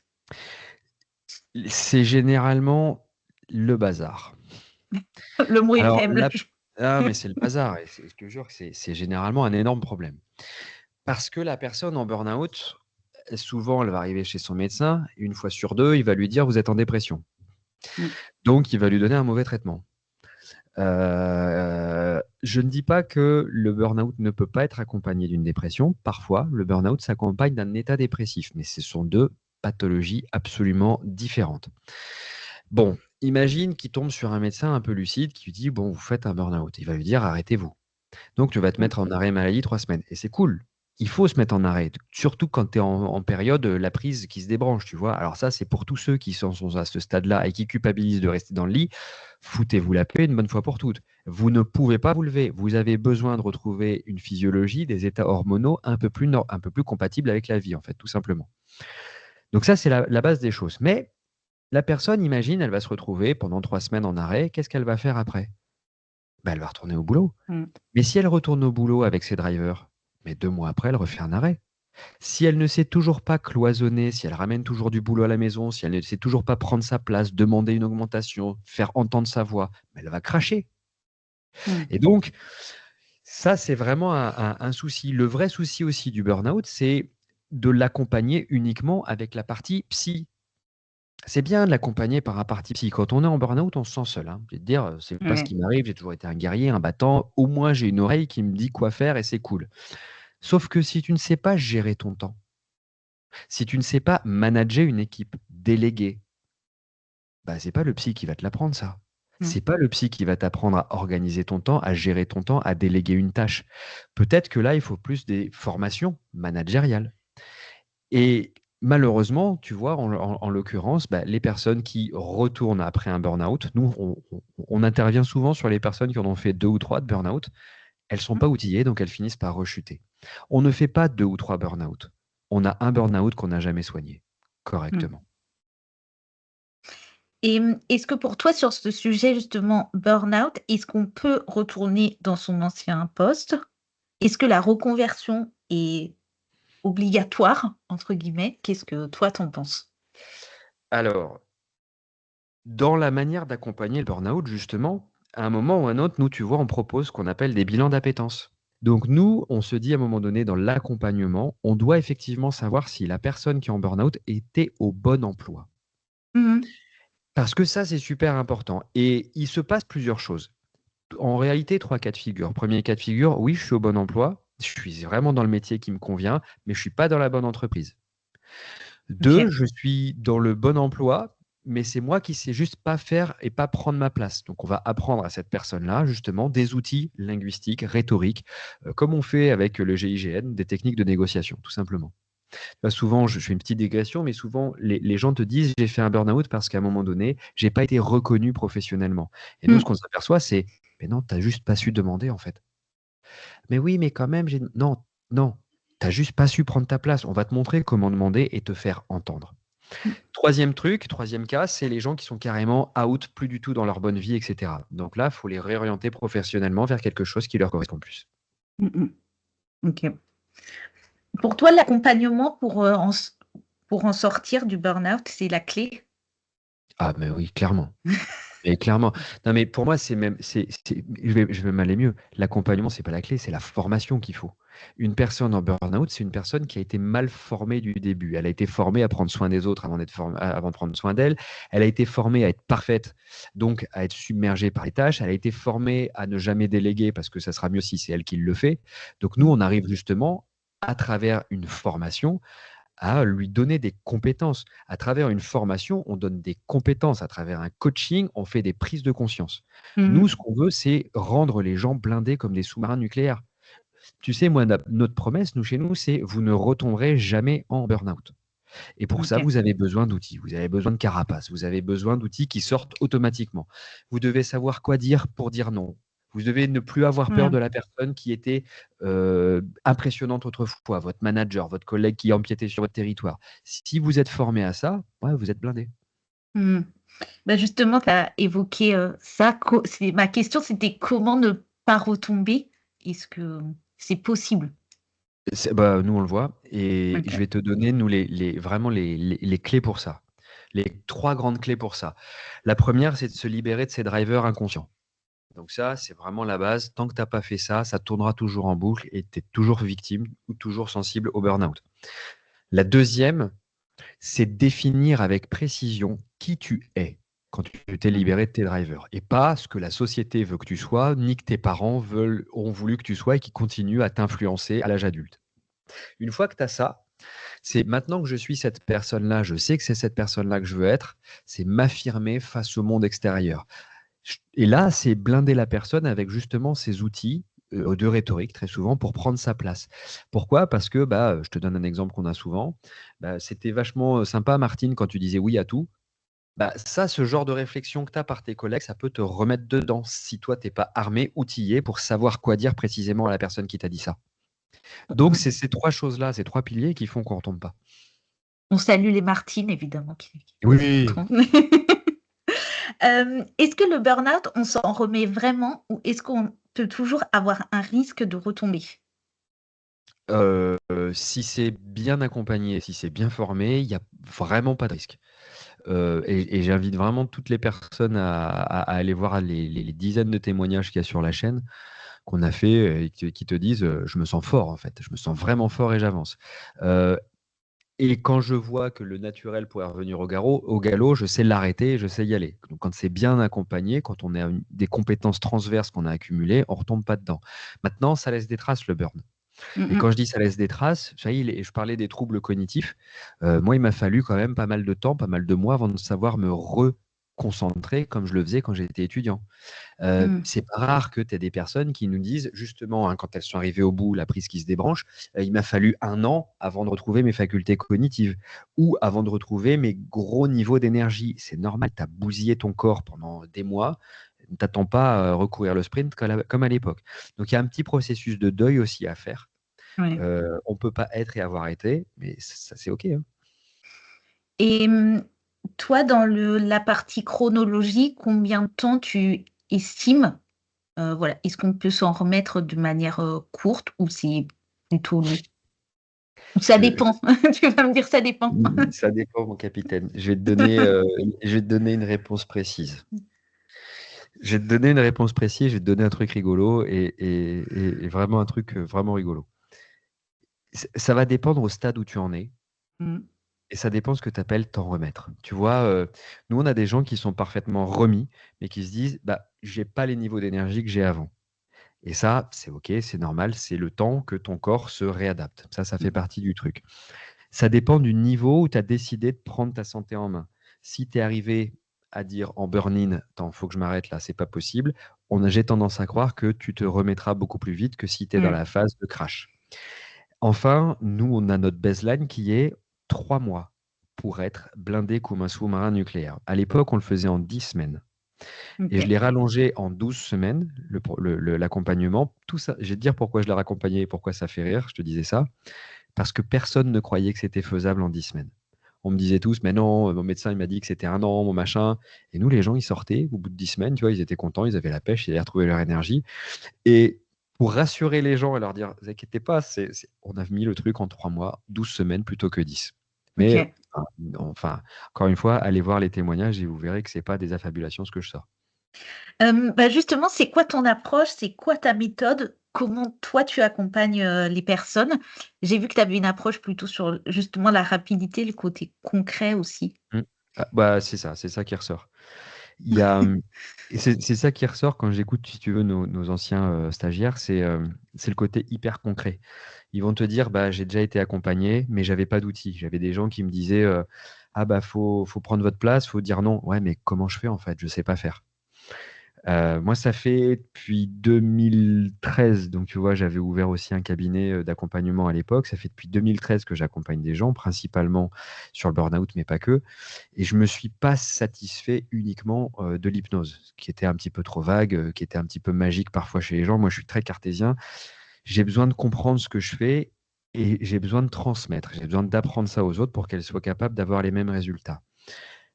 C'est généralement le bazar. Le mot est Alors faible. là, ah, mais c'est le bazar et je te jure que c'est généralement un énorme problème. Parce que la personne en burn-out, souvent, elle va arriver chez son médecin, et 1 fois sur 2, il va lui dire: «Vous êtes en dépression». Mmh. Donc il va lui donner un mauvais traitement. Je ne dis pas que le burn-out ne peut pas être accompagné d'une dépression. Parfois, le burn-out s'accompagne d'un état dépressif, mais ce sont 2 pathologies absolument différentes. Bon, imagine qu'il tombe sur un médecin un peu lucide qui lui dit: «Bon, vous faites un burn-out». Il va lui dire: «Arrêtez-vous». Donc tu vas te Mmh. mettre en arrêt maladie 3 semaines et c'est cool. Il faut se mettre en arrêt, surtout quand tu es en période, la prise qui se débranche, tu vois? Alors ça, c'est pour tous ceux qui sont à ce stade-là et qui culpabilisent de rester dans le lit. Foutez-vous la paix une bonne fois pour toutes. Vous ne pouvez pas vous lever. Vous avez besoin de retrouver une physiologie, des états hormonaux un peu plus compatibles avec la vie, en fait, tout simplement. Donc ça, c'est la base des choses. Mais la personne, imagine, elle va se retrouver pendant 3 semaines en arrêt. Qu'est-ce qu'elle va faire après? Bah, elle va retourner au boulot. Mmh. Mais si elle retourne au boulot avec ses drivers, mais 2 mois après, elle refait un arrêt. Si elle ne sait toujours pas cloisonner, si elle ramène toujours du boulot à la maison, si elle ne sait toujours pas prendre sa place, demander une augmentation, faire entendre sa voix, mais elle va cracher. Mmh. Et donc, ça, c'est vraiment un souci. Le vrai souci aussi du burn-out, c'est de l'accompagner uniquement avec la partie psy. C'est bien de l'accompagner par la partie psy. Quand on est en burn-out, on se sent seul, hein. Je vais te dire, c'est pas ce Ouais. qui m'arrive, j'ai toujours été un guerrier, un battant. Au moins, j'ai une oreille qui me dit quoi faire et c'est cool. Sauf que si tu ne sais pas gérer ton temps, si tu ne sais pas manager une équipe, déléguer, bah, c'est pas le psy qui va te l'apprendre ça. Mmh. C'est pas le psy qui va t'apprendre à organiser ton temps, à gérer ton temps, à déléguer une tâche. Peut-être que là, il faut plus des formations managériales. Et malheureusement, tu vois, en l'occurrence, bah, les personnes qui retournent après un burn-out, nous, on intervient souvent sur les personnes qui en ont fait 2 ou 3 de burn-out. Elles sont Mmh. pas outillées, donc elles finissent par rechuter. On ne fait pas 2 ou 3 burn-out. On a un burn-out qu'on n'a jamais soigné Mmh. correctement. Et est-ce que pour toi, sur ce sujet justement burn-out, est-ce qu'on peut retourner dans son ancien poste? Est-ce que la reconversion est «obligatoire» entre guillemets? Qu'est-ce que toi t'en penses? Alors, dans la manière d'accompagner le burn-out, justement, à un moment ou à un autre, nous, tu vois, on propose ce qu'on appelle des bilans d'appétence. Donc nous, on se dit à un moment donné dans l'accompagnement, on doit effectivement savoir si la personne qui est en burn-out était au bon emploi. Mmh. Parce que ça, c'est super important et il se passe plusieurs choses. En réalité, 3 cas de figure. Premier cas de figure, oui, je suis au bon emploi, je suis vraiment dans le métier qui me convient, mais je suis pas dans la bonne entreprise. 2, OK. je suis dans le bon emploi, mais c'est moi qui sais juste pas faire et pas prendre ma place. Donc on va apprendre à cette personne-là, justement, des outils linguistiques, rhétoriques, comme on fait avec le GIGN, des techniques de négociation, tout simplement. Bah, souvent, je fais une petite digression, mais souvent les gens te disent: «J'ai fait un burn-out parce qu'à un moment donné, j'ai pas été reconnu professionnellement» et nous, ce Mmh. qu'on s'aperçoit, c'est: «Mais non, tu as juste pas su demander, en fait». «Mais oui, mais quand même, j'ai» non, non, tu as juste pas su prendre ta place. On va te montrer comment demander et te faire entendre. Mmh. Troisième truc, troisième cas, c'est les gens qui sont carrément out, plus du tout dans leur bonne vie et cetera. Donc là, il faut les réorienter professionnellement vers quelque chose qui leur correspond plus. Mmh mh. OK. Pour toi, l'accompagnement pour en sortir du burn-out, c'est la clé? Ah mais oui, clairement. Mais clairement. Non, mais pour moi, c'est même je vais même aller mieux. L'accompagnement, c'est pas la clé, c'est la formation qu'il faut. Une personne en burn-out, c'est une personne qui a été mal formée du début. Elle a été formée à prendre soin des autres avant de prendre soin d'elle. Elle a été formée à être parfaite, donc à être submergée par les tâches. Elle a été formée à ne jamais déléguer parce que ça sera mieux si c'est elle qui le fait. Donc nous, Mmh. on arrive justement à travers une formation à lui donner des compétences. À travers une formation, on donne des compétences. À travers un coaching, on fait des prises de conscience. Mmh. Nous, ce qu'on veut, c'est rendre les gens blindés comme des sous-marins nucléaires. Tu sais, moi, notre promesse, nous, chez nous, c'est vous ne retomberez jamais en burn-out. Et pour ça, OK. vous avez besoin d'outils. Vous avez besoin de carapace. Vous avez besoin d'outils qui sortent automatiquement. Vous devez savoir quoi dire pour dire non. Vous devez ne plus avoir peur Mmh. de la personne qui était impressionnante autrefois, votre manager, votre collègue qui empiétait sur votre territoire. Si vous êtes formé à ça, ouais, vous êtes blindé. Mmh. Bah, justement, tu as évoqué, ça. C'est ma question, c'était comment ne pas retomber? Est-ce que c'est possible? Nous, on le voit et Ok. je vais te donner, nous, vraiment les clés pour ça. Les 3 grandes clés pour ça. La première, c'est de se libérer de ces drivers inconscients. Donc ça, c'est vraiment la base. Tant que tu as pas fait ça, ça tournera toujours en boucle et tu es toujours victime ou toujours sensible au burn-out. La deuxième, c'est définir avec précision qui tu es quand tu t'es Mm. libéré de tes drivers et pas ce que la société veut que tu sois, ni que tes parents ont voulu que tu sois et qui continuent à t'influencer à l'âge adulte. Une fois que tu as ça, c'est maintenant que je suis cette personne-là, je sais que c'est cette personne-là que je veux être, c'est m'affirmer face au monde extérieur. Et là, c'est blinder la personne avec justement ces outils de rhétorique très souvent pour prendre sa place. Pourquoi? Parce que, je te donne un exemple qu'on a souvent. C'était vachement sympa, Martine, quand tu disais oui à tout. Ça, ce genre de réflexion que tu as par tes collègues, ça peut te remettre dedans si toi, tu n'es pas armé, outillé pour savoir quoi dire précisément à la personne qui t'a dit ça. Donc, Mm. c'est ces 3 choses-là, ces 3 piliers qui font qu'on ne retombe pas. On salue les Martines, évidemment, qui nous Oui. écouteront. Est-ce que le burn-out, on s'en remet vraiment ou est-ce qu'on peut toujours avoir un risque de retomber? Si c'est bien accompagné, si c'est bien formé, il y a vraiment pas de risque. Et j'invite vraiment toutes les personnes à aller voir les dizaines de témoignages qu'il y a sur la chaîne qu'on a fait, et qui te disent, «Je me sens fort en fait, je me sens vraiment fort et j'avance». Heu et quand je vois que le naturel pourrait revenir au galop, je sais l'arrêter et je sais y aller. Donc quand c'est bien accompagné, quand on a des compétences transverses qu'on a accumulées, on retombe pas dedans. Maintenant, ça laisse des traces le burn. Mmh Et mh. quand je dis ça laisse des traces, ça y est, je parlais des troubles cognitifs. Moi, il m'a fallu quand même pas mal de temps, pas mal de mois avant de savoir me reconcentrer comme je le faisais quand j'étais étudiant. Mmh. C'est pas rare que tu aies des personnes qui nous disent justement, hein, quand elles sont arrivées au bout, la prise qui se débranche, il m'a fallu 1 an avant de retrouver mes facultés cognitives ou avant de retrouver mes gros niveaux d'énergie. C'est normal, tu as bousillé ton corps pendant des mois. T'attends pas à recourir le sprint comme à l'époque. Donc il y a un petit processus de deuil aussi à faire. Ouais. On peut pas être et avoir été, mais ça c'est OK, hein. Et toi, dans la partie chronologie, combien de temps tu estimes, voilà, est-ce qu'on peut s'en remettre de manière, courte ou c'est plutôt long? Ou ça Je dépend? Tu vas me dire: «Ça dépend». Ça dépend mon capitaine. Je vais te donner une réponse précise. Je vais te donner une réponse précise, je vais te donner un truc rigolo et vraiment un truc, vraiment rigolo. Ça va dépendre au stade où tu en es Mmh. et ça dépend ce que tu appelles t'en remettre. Tu vois, nous on a des gens qui sont parfaitement remis, mais qui se disent: j'ai pas les niveaux d'énergie que j'ai avant». Et ça, c'est OK, c'est normal, c'est le temps que ton corps se réadapte. Ça fait Mmh. partie du truc. Ça dépend du niveau où tu as décidé de prendre ta santé en main. Si tu es arrivé à dire en burn-in: «Attends, faut que je m'arrête là, c'est pas possible», j'ai tendance à croire que tu te remettras beaucoup plus vite que si tu es dans Mmh. la phase de crash. Enfin, nous, on a notre baseline qui est 3 mois pour être blindé comme un sous-marin nucléaire. À l'époque, on le faisait en 10 semaines. Et je OK. l'ai rallongé en 12 semaines, l'accompagnement. Tout ça, je vais te dire pourquoi je l'ai raccompagné et pourquoi ça fait rire, je te disais ça. Parce que personne ne croyait que c'était faisable en 10 semaines. On me disait tous: «Mais non, mon médecin, il m'a dit que c'était 1 an, mon machin». Et nous, les gens, ils sortaient au bout de 10 semaines, tu vois, ils étaient contents, ils avaient la pêche, ils avaient retrouvé leur énergie. Et pour rassurer les gens et leur dire: «Vous inquiétez pas, on a mis le truc en 3 mois, 12 semaines plutôt que 10». Mais OK. enfin, encore une fois, allez voir les témoignages et vous verrez que c'est pas des affabulations ce que je sors. Justement, c'est quoi ton approche? C'est quoi ta méthode? Comment toi tu accompagnes, les personnes? J'ai vu que tu avais une approche plutôt sur justement la rapidité, le côté concret aussi. Mmh. C'est ça qui ressort. Il y a, et c'est ça qui ressort quand j'écoute, si tu veux, nos anciens, stagiaires, c'est le côté hyper concret. Ils vont te dire: «J'ai déjà été accompagné, mais j'avais pas d'outils». J'avais des gens qui me disaient, «Ah faut prendre votre place, faut dire non». Ouais, mais comment je fais en fait? Je sais pas faire. Moi, ça fait depuis 2013, donc tu vois, j'avais ouvert aussi un cabinet, d'accompagnement à l'époque. Ça fait depuis 2013 que j'accompagne des gens, principalement sur le burn-out, mais pas que. Et je me suis pas satisfait uniquement, de l'hypnose, ce qui était un petit peu trop vague, qui était un petit peu magique parfois chez les gens. Moi, je suis très cartésien. J'ai besoin de comprendre ce que je fais et j'ai besoin de transmettre. J'ai besoin d'apprendre ça aux autres pour qu'elles soient capables d'avoir les mêmes résultats.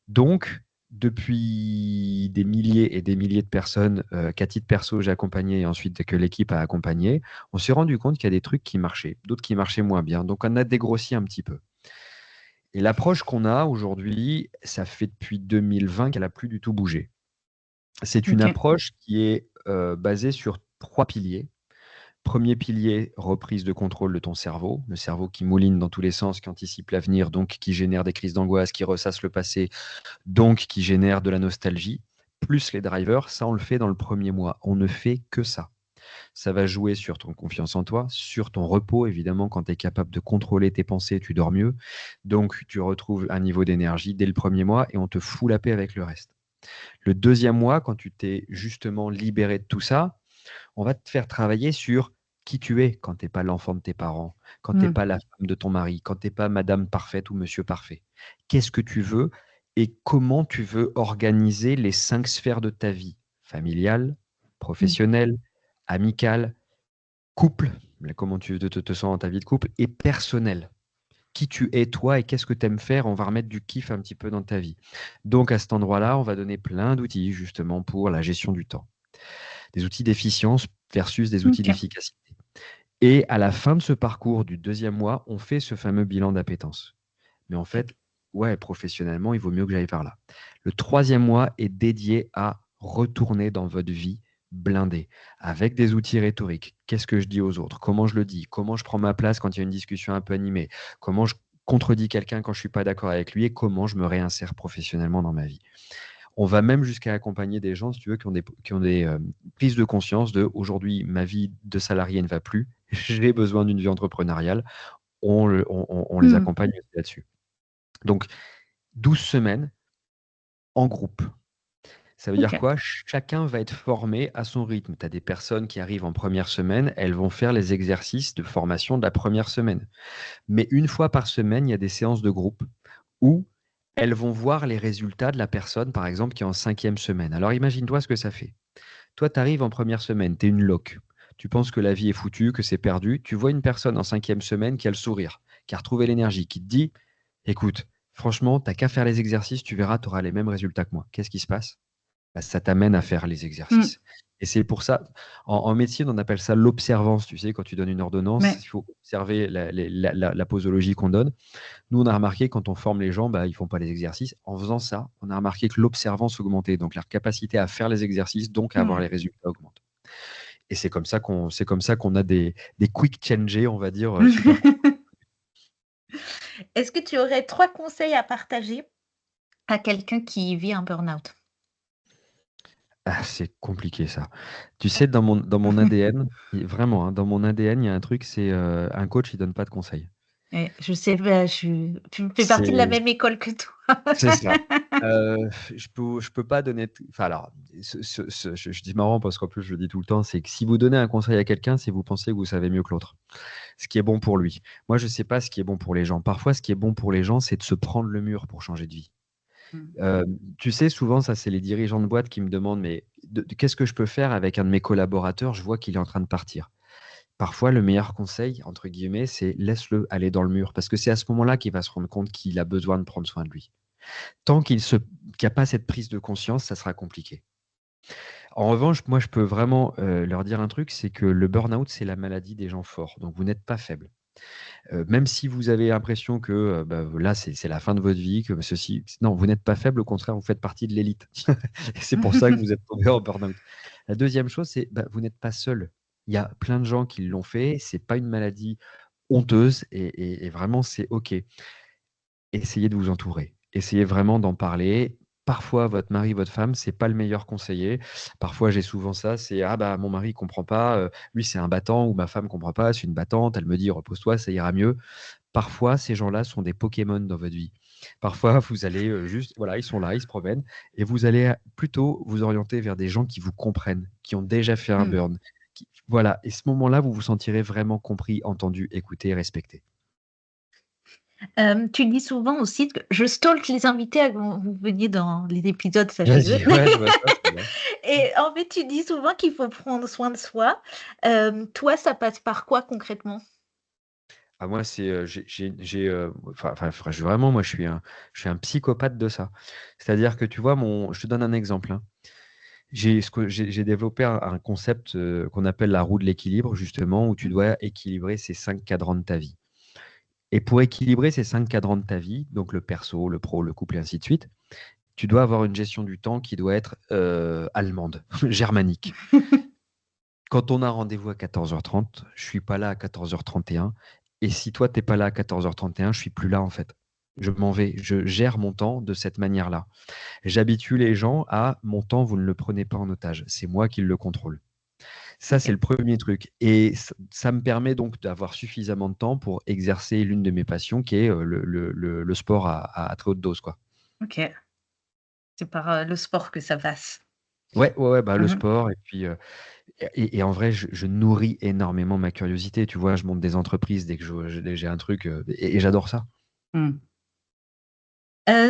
Donc depuis des milliers et des milliers de personnes qu'à titre perso j'ai accompagné et ensuite que l'équipe a accompagné, on s'est rendu compte qu'il y a des trucs qui marchaient, d'autres qui marchaient moins bien. Donc on a dégrossi un petit peu. Et l'approche qu'on a aujourd'hui, ça fait depuis 2020 qu'elle n'a plus du tout bougé. C'est une Ok. approche qui est basée sur 3 piliers. Premier pilier, reprise de contrôle de ton cerveau, le cerveau qui mouline dans tous les sens, qui anticipe l'avenir, donc qui génère des crises d'angoisse, qui ressasse le passé, donc qui génère de la nostalgie, plus les drivers. Ça, on le fait dans le premier mois. On ne fait que ça. Ça va jouer sur ton confiance en toi, sur ton repos, évidemment, quand tu es capable de contrôler tes pensées, tu dors mieux. Donc, tu retrouves un niveau d'énergie dès le premier mois et on te fout la paix avec le reste. Le deuxième mois, quand tu t'es justement libéré de tout ça, on va te faire travailler sur qui tu es quand tu n'es pas l'enfant de tes parents, quand tu n'es Mm. pas la femme de ton mari, quand tu n'es pas madame parfaite ou monsieur parfait. Qu'est-ce que tu veux et comment tu veux organiser les 5 sphères de ta vie? Familiale, Mm. professionnelle, amicale, couple, comment tu te sens dans ta vie de couple, et personnelle. Qui tu es toi et qu'est-ce que tu aimes faire? On va remettre du kiff un petit peu dans ta vie. Donc à cet endroit-là, on va donner plein d'outils justement pour la gestion du temps. Des outils d'efficience versus des outils Ok. d'efficacité. Et à la fin de ce parcours du deuxième mois, on fait ce fameux bilan d'appétence. Mais en fait, ouais, professionnellement, il vaut mieux que j'aille par là. Le troisième mois est dédié à retourner dans votre vie blindée, avec des outils rhétoriques. Qu'est-ce que je dis aux autres? Comment je le dis? Comment je prends ma place quand il y a une discussion un peu animée? Comment je contredis quelqu'un quand je ne suis pas d'accord avec lui? Et comment je me réinsère professionnellement dans ma vie? On va même jusqu'à accompagner des gens, si tu veux, qui ont des prises de conscience de aujourd'hui, ma vie de salarié ne va plus, j'ai besoin d'une vie entrepreneuriale. On les Mm. accompagne là-dessus. Donc, 12 semaines en groupe. Ça veut dire Ok. quoi? Chacun va être formé à son rythme. Tu as des personnes qui arrivent en première semaine, elles vont faire les exercices de formation de la première semaine. Mais une fois par semaine, il y a des séances de groupe où elles vont voir les résultats de la personne, par exemple, qui est en 5e semaine. Alors imagine-toi ce que ça fait. Toi, tu arrives en première semaine, tu es une loque. Tu penses que la vie est foutue, que c'est perdu. Tu vois une personne en 5e semaine qui a le sourire, qui a retrouvé l'énergie, qui te dit, écoute, franchement, tu n'as qu'à faire les exercices, tu verras, tu auras les mêmes résultats que moi. Qu'est-ce qui se passe? Bah, ça t'amène à faire les Mm. exercices. Et c'est pour ça, en médecine, on appelle ça l'observance. Tu sais, quand tu donnes une ordonnance, Ouais. il faut observer la posologie qu'on donne. Nous, on a remarqué quand on forme les gens, bah, ils ne font pas les exercices. En faisant ça, on a remarqué que l'observance augmentait. Donc, leur capacité à faire les exercices, donc à avoir Mm. les résultats augmente. Et c'est comme ça qu'on a des quick changes, on va dire, super cool. Est-ce que tu aurais 3 conseils à partager à quelqu'un qui vit un burn-out? Ah, c'est compliqué ça. Tu sais, dans mon ADN, vraiment, hein, dans mon ADN, il y a un truc, c'est un coach, il donne pas de conseils. Ouais, je sais, bah, tu fais partie de la C'est même école que toi. C'est ça. Je peux pas donner enfin alors, je dis marrant parce qu'en plus je le dis tout le temps, c'est que si vous donnez un conseil à quelqu'un, c'est que vous pensez que vous savez mieux que l'autre. Ce qui est bon pour lui. Moi, je sais pas ce qui est bon pour les gens. Parfois, ce qui est bon pour les gens, c'est de se prendre le mur pour changer de vie. Mmh. Tu sais, souvent, ça, c'est les dirigeants de boîte qui me demandent: «Mais qu'est-ce que je peux faire avec un de mes collaborateurs? Je vois qu'il est en train de partir». Parfois, le meilleur conseil, entre guillemets, c'est laisse-le aller dans le mur parce que c'est à ce moment-là qu'il va se rendre compte qu'il a besoin de prendre soin de lui. Tant qu'il n'y a pas cette prise de conscience, ça sera compliqué. En revanche, moi, je peux vraiment leur dire un truc, c'est que le burn-out, c'est la maladie des gens forts. Donc, vous n'êtes pas faible. Même si vous avez l'impression que bah, là, c'est la fin de votre vie, que ceci. Non, vous n'êtes pas faible, au contraire, vous faites partie de l'élite. Et c'est pour ça que vous êtes tombé en burn-out. La deuxième chose, c'est bah, vous n'êtes pas seul. Il y a plein de gens qui l'ont fait. C'est pas une maladie honteuse et vraiment, c'est OK. Essayez de vous entourer. Essayez vraiment d'en parler. Parfois, votre mari, votre femme, c'est pas le meilleur conseiller. Parfois, j'ai souvent ça, c'est: «Ah bah, mon mari comprend pas, lui c'est un battant» ou «Ma femme comprend pas, c'est une battante, elle me dit: "Repose-toi, ça ira mieux"». Parfois, ces gens-là sont des Pokémon dans votre vie. Parfois, vous allez, juste voilà, ils sont là, ils se promènent et vous allez, plutôt vous orienter vers des gens qui vous comprennent, qui ont déjà fait un Mmh. burn, qui voilà et ce moment-là, vous vous sentirez vraiment compris, entendu, écouté, respecté. Tu dis souvent aussi que je stalk les invités avant que vous veniez dans les épisodes, sachez-le. Vas-y, ouais, je vois ça, c'est bien. Et en fait, tu dis souvent qu'il faut prendre soin de soi. Toi, ça passe par quoi concrètement? Ah, moi, vraiment, moi, je suis un psychopathe de ça. C'est-à-dire que tu vois, je te donne un exemple, hein. J'ai développé un concept qu'on appelle la roue de l'équilibre, justement, où tu dois équilibrer ces 5 cadrans de ta vie. Et pour équilibrer ces 5 cadrans de ta vie, donc le perso, le pro, le couple et ainsi de suite, tu dois avoir une gestion du temps qui doit être allemande, germanique. Quand on a rendez-vous à 14h30, je suis pas là à 14h31. Et si toi, tu n'es pas là à 14h31, je suis plus là en fait. Je m'en vais. Je gère mon temps de cette manière-là. J'habitue les gens à mon temps, vous ne le prenez pas en otage. C'est moi qui le contrôle. Ça, c'est Ok. le premier truc. Et ça me permet donc d'avoir suffisamment de temps pour exercer l'une de mes passions, qui est le sport à très haute dose, quoi. Ok. C'est par le sport que ça passe. Ouais, ouais, ouais, bah, le Mhm. sport. Et puis, et en vrai, je nourris énormément ma curiosité. Tu vois, je monte des entreprises dès que j'ai un truc, et j'adore ça. Mm.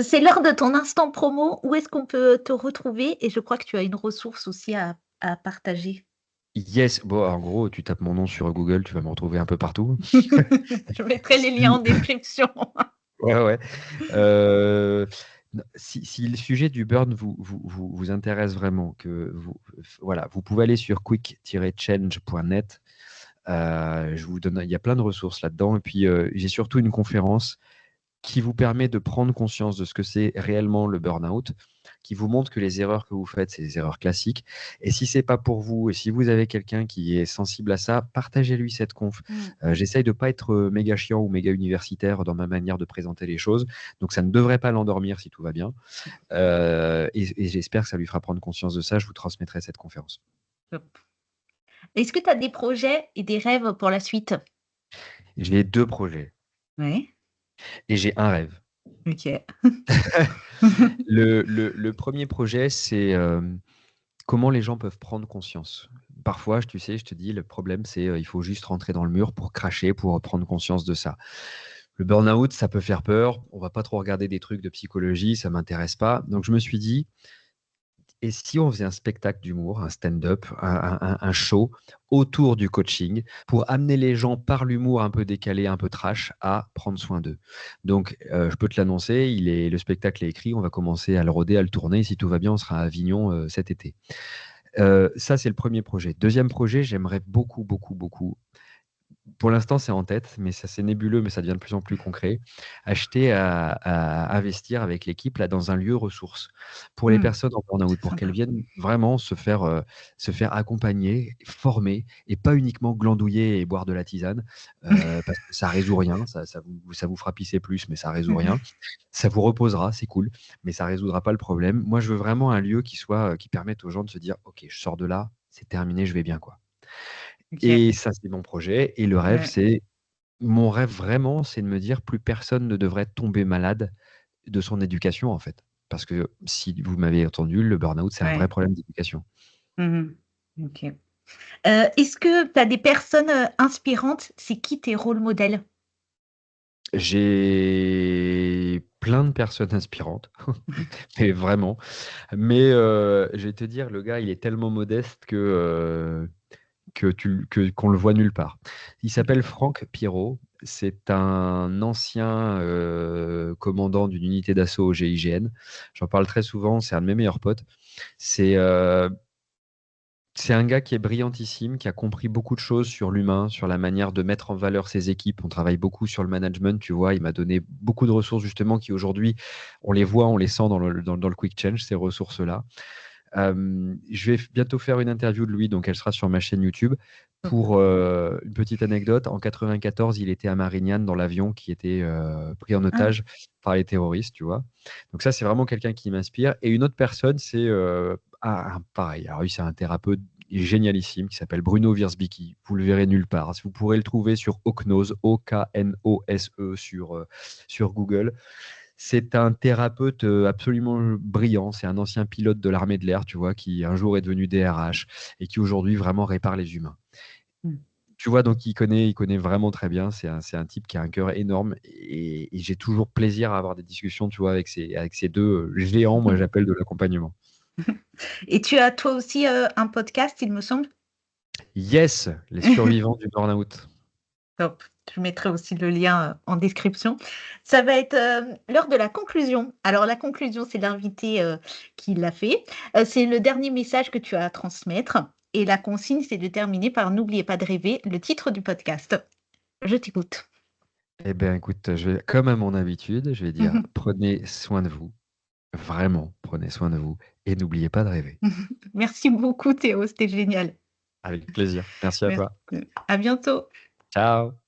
C'est l'heure de ton instant promo. Où est-ce qu'on peut te retrouver? Et je crois que tu as une ressource aussi à partager. Yes, bon, en gros, tu tapes mon nom sur Google, tu vas me retrouver un peu partout. Je mettrai les liens en Si- description. Ouais, ouais. Euh, si le sujet du burn vous intéresse vraiment, voilà, vous pouvez aller sur quick-change.net. Je vous donne, il y a plein de ressources là-dedans. Et puis, j'ai surtout une conférence qui vous permet de prendre conscience de ce que c'est réellement le burn-out, qui vous montre que les erreurs que vous faites, c'est des erreurs classiques. Et si c'est pas pour vous, et si vous avez quelqu'un qui est sensible à ça, partagez-lui cette conf. Mm. J'essaye de pas être méga chiant ou méga universitaire dans ma manière de présenter les choses, donc ça ne devrait pas l'endormir si tout va bien. Et j'espère que ça lui fera prendre conscience de ça. Je vous transmettrai cette conférence. Top. Est-ce que tu as des projets et des rêves pour la suite? J'ai 2 projets Oui. et j'ai un rêve. OK. Le premier projet, c'est comment les gens peuvent prendre conscience. Parfois, tu sais, je te dis, le problème, c'est il faut juste rentrer dans le mur pour cracher, pour prendre conscience de ça. Le burn-out, ça peut faire peur. On va pas trop regarder des trucs de psychologie, ça m'intéresse pas. Donc, je me suis dit, et si on faisait un spectacle d'humour, un stand-up, un show autour du coaching pour amener les gens par l'humour un peu décalé, un peu trash, à prendre soin d'eux. Donc, je peux te l'annoncer, le spectacle est écrit, on va commencer à le roder, à le tourner. Si tout va bien, on sera à Avignon cet été. Ça, c'est le premier projet. Deuxième projet, j'aimerais beaucoup, beaucoup, beaucoup. Pour l'instant, c'est en tête, mais ça c'est nébuleux, mais ça devient de plus en plus concret. Acheter à investir avec l'équipe là dans un lieu ressource pour les Mmh. personnes en burn-out, pour qu'elles Sympa. viennent vraiment se faire accompagner, former et pas uniquement glandouiller et boire de la tisane, parce que ça résout rien. Ça vous fera pisser plus, mais ça résout Mmh. rien. Ça vous reposera, c'est cool, mais ça résoudra pas le problème. Moi, je veux vraiment un lieu qui permette aux gens de se dire: «OK, je sors de là, c'est terminé, je vais bien, quoi». OK. Et ça, c'est mon projet. Et Ouais. mon rêve vraiment, c'est de me dire: plus personne ne devrait tomber malade de son éducation, en fait. Parce que si vous m'avez entendu, le burn-out, c'est un vrai Ouais. problème d'éducation. Mmh. OK. Est-ce que tu as des personnes, inspirantes? C'est qui tes rôles modèles? J'ai plein de personnes inspirantes, mais vraiment. Mais, je vais te dire, le gars, il est tellement modeste qu'on le voit nulle part. Il s'appelle Franck Pierrot. C'est un ancien commandant d'une unité d'assaut au GIGN. J'en parle très souvent, c'est un de mes meilleurs potes. C'est euh, c'est un gars qui est brillantissime, qui a compris beaucoup de choses sur l'humain, sur la manière de mettre en valeur ses équipes. On travaille beaucoup sur le management, tu vois. Il m'a donné beaucoup de ressources justement qui aujourd'hui, on les voit, on les sent dans le Quick Change, ces ressources-là. Je vais bientôt faire une interview de lui, donc elle sera sur ma chaîne YouTube. Top. Pour une petite anecdote, en 94, il était à Marignane dans l'avion qui était pris en Ah, otage par les terroristes, tu vois. Donc ça, c'est vraiment quelqu'un qui m'inspire. Et une autre personne, c'est pareil. Alors lui, c'est un thérapeute génialissime qui s'appelle Bruno Wierzbicki. Vous le verrez nulle part. Vous pourrez le trouver sur Oknose, Oknose sur Google. C'est un thérapeute absolument brillant. C'est un ancien pilote de l'armée de l'air, tu vois, qui un jour est devenu DRH et qui aujourd'hui vraiment répare les humains. mmh. Tu vois, donc il connaît vraiment très bien. C'est un type qui a un cœur énorme et j'ai toujours plaisir à avoir des discussions, tu vois, avec ces deux géants, moi j'appelle de l'accompagnement. Et tu as toi aussi, un podcast, il me semble? Yes, les survivants du burn-out. Top. Je mettrai aussi le lien en description. Ça va être l'heure de la conclusion. Alors, la conclusion, c'est l'invité qui l'a fait. C'est le dernier message que tu as à transmettre. Et la consigne, c'est de terminer par n'oubliez pas de rêver, le titre du podcast. Je t'écoute. Eh bien, écoute, comme à mon habitude, je vais dire prenez soin de vous. Vraiment, prenez soin de vous et n'oubliez pas de rêver. Merci beaucoup, Théo. C'était génial. Avec plaisir. Merci à Merci. toi. À bientôt. Ciao.